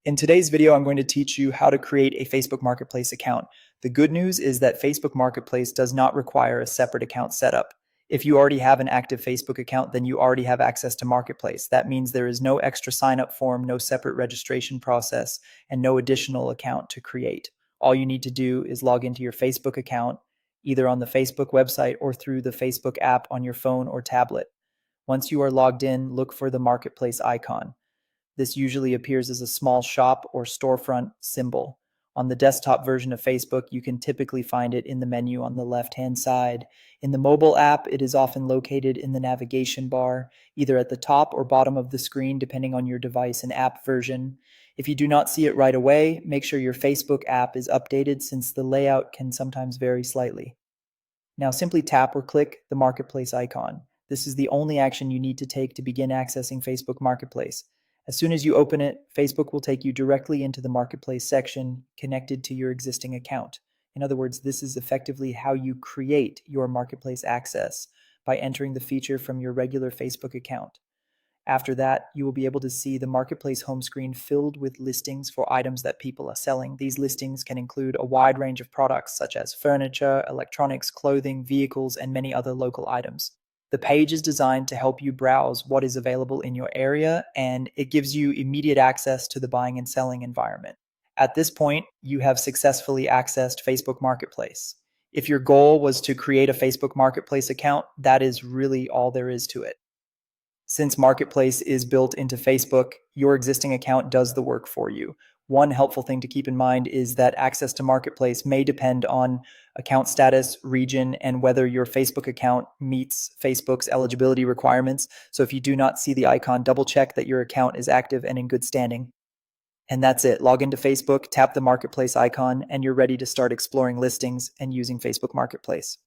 In today's video, I'm going to teach you how to create a Facebook Marketplace account. The good news is that Facebook Marketplace does not require a separate account setup. If you already have an active Facebook account, then you already have access to Marketplace. That means there is no extra sign-up form, no separate registration process, and no additional account to create. All you need to do is log into your Facebook account, either on the Facebook website or through the Facebook app on your phone or tablet. Once you are logged in, look for the Marketplace icon. This usually appears as a small shop or storefront symbol. On the desktop version of Facebook, you can typically find it in the menu on the left-hand side. In the mobile app, it is often located in the navigation bar, either at the top or bottom of the screen, depending on your device and app version. If you do not see it right away, make sure your Facebook app is updated since the layout can sometimes vary slightly. Now simply tap or click the Marketplace icon. This is the only action you need to take to begin accessing Facebook Marketplace. As soon as you open it, Facebook will take you directly into the Marketplace section connected to your existing account. In other words, this is effectively how you create your Marketplace access by entering the feature from your regular Facebook account. After that, you will be able to see the Marketplace home screen filled with listings for items that people are selling. These listings can include a wide range of products such as furniture, electronics, clothing, vehicles, and many other local items. The page is designed to help you browse what is available in your area, and it gives you immediate access to the buying and selling environment. At this point, you have successfully accessed Facebook Marketplace. If your goal was to create a Facebook Marketplace account, that is really all there is to it. Since Marketplace is built into Facebook, your existing account does the work for you. One helpful thing to keep in mind is that access to Marketplace may depend on account status, region, and whether your Facebook account meets Facebook's eligibility requirements. So if you do not see the icon, double check that your account is active and in good standing. And that's it. Log into Facebook, tap the Marketplace icon, and you're ready to start exploring listings and using Facebook Marketplace.